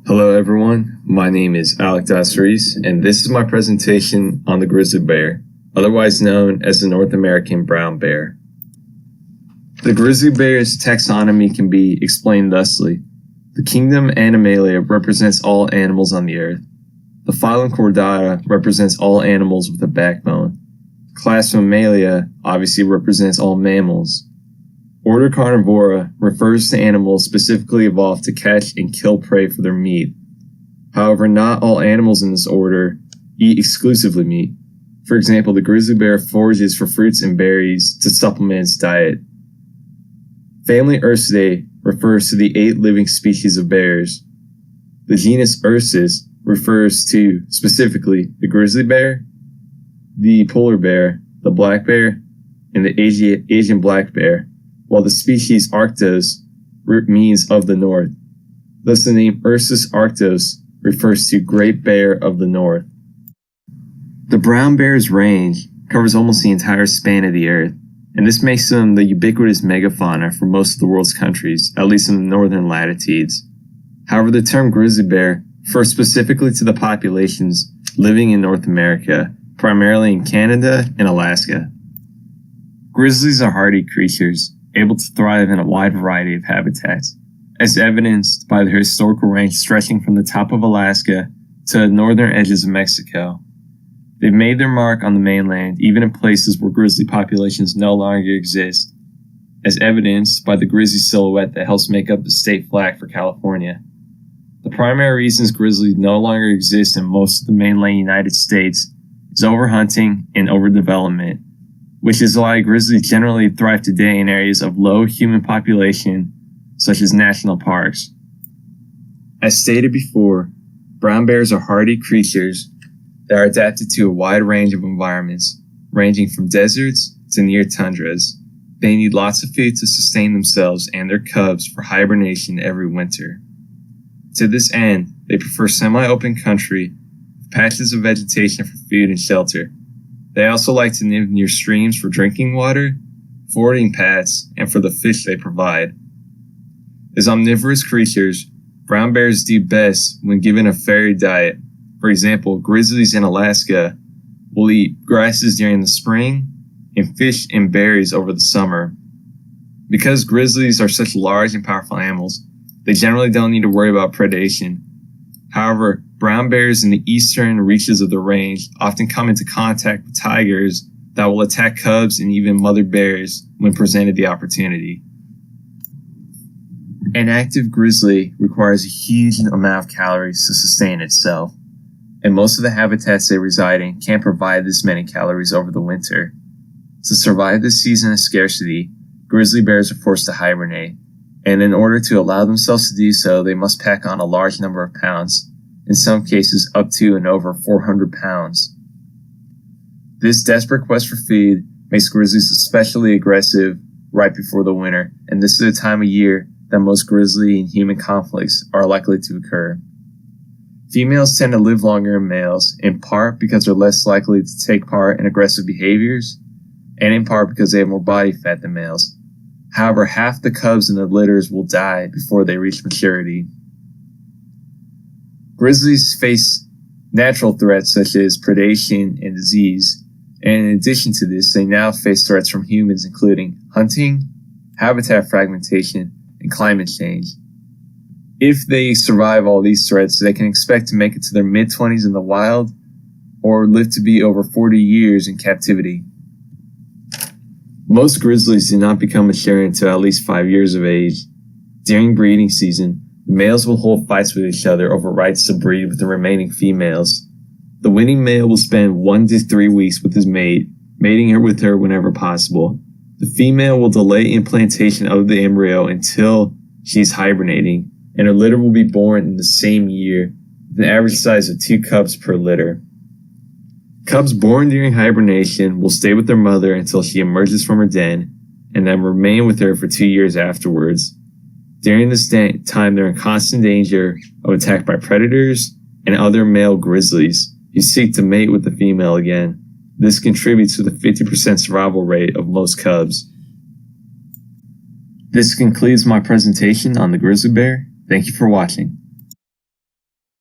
Hello everyone, my name is Alec Dasseries, and this is my presentation on the grizzly bear, otherwise known as the North American brown bear. The grizzly bear's taxonomy can be explained thusly. The kingdom Animalia represents all animals on the earth. The phylum Chordata represents all animals with a backbone. Class Mammalia obviously represents all mammals. Order Carnivora refers to animals specifically evolved to catch and kill prey for their meat. However, not all animals in this order eat exclusively meat. For example, the grizzly bear forages for fruits and berries to supplement its diet. Family Ursidae refers to the 8 living species of bears. The genus Ursus refers to, specifically, the grizzly bear, the polar bear, the black bear, and the Asian black bear, while the species Arctos means of the north. Thus the name Ursus arctos refers to Great Bear of the North. The brown bear's range covers almost the entire span of the earth, and this makes them the ubiquitous megafauna for most of the world's countries, at least in the northern latitudes. However, the term grizzly bear refers specifically to the populations living in North America, primarily in Canada and Alaska. Grizzlies are hardy creatures, able to thrive in a wide variety of habitats, as evidenced by their historical range stretching from the top of Alaska to the northern edges of Mexico. They've made their mark on the mainland, even in places where grizzly populations no longer exist, as evidenced by the grizzly silhouette that helps make up the state flag for California. The primary reasons grizzlies no longer exist in most of the mainland United States is overhunting and overdevelopment, which is why grizzlies generally thrive today in areas of low human population, such as national parks. As stated before, brown bears are hardy creatures that are adapted to a wide range of environments, ranging from deserts to near tundras. They need lots of food to sustain themselves and their cubs for hibernation every winter. To this end, they prefer semi-open country with patches of vegetation for food and shelter. They also like to live near streams for drinking water, foraging paths, and for the fish they provide. As omnivorous creatures, brown bears do best when given a varied diet. For example, grizzlies in Alaska will eat grasses during the spring and fish and berries over the summer. Because grizzlies are such large and powerful animals, they generally don't need to worry about predation. However, brown bears in the eastern reaches of the range often come into contact with tigers that will attack cubs and even mother bears when presented the opportunity. An active grizzly requires a huge amount of calories to sustain itself, and most of the habitats they reside in can't provide this many calories over the winter. To survive this season of scarcity, grizzly bears are forced to hibernate, and in order to allow themselves to do so, they must pack on a large number of pounds, in some cases up to and over 400 pounds. This desperate quest for food makes grizzlies especially aggressive right before the winter, and this is the time of year that most grizzly and human conflicts are likely to occur. Females tend to live longer than males, in part because they're less likely to take part in aggressive behaviors, and in part because they have more body fat than males. However, half the cubs in the litters will die before they reach maturity. Grizzlies face natural threats such as predation and disease, and in addition to this, they now face threats from humans including hunting, habitat fragmentation, and climate change. If they survive all these threats, they can expect to make it to their mid-20s in the wild or live to be over 40 years in captivity. Most grizzlies do not become mature until at least 5 years of age. During breeding season, the males will hold fights with each other over rights to breed with the remaining females. The winning male will spend 1 to 3 weeks with his mate, mating with her whenever possible. The female will delay implantation of the embryo until she is hibernating, and her litter will be born in the same year, with an average size of 2 cubs per litter. Cubs born during hibernation will stay with their mother until she emerges from her den, and then remain with her for 2 years afterwards. During this time, they're in constant danger of attack by predators and other male grizzlies who seek to mate with the female again. This contributes to the 50% survival rate of most cubs. This concludes my presentation on the grizzly bear. Thank you for watching.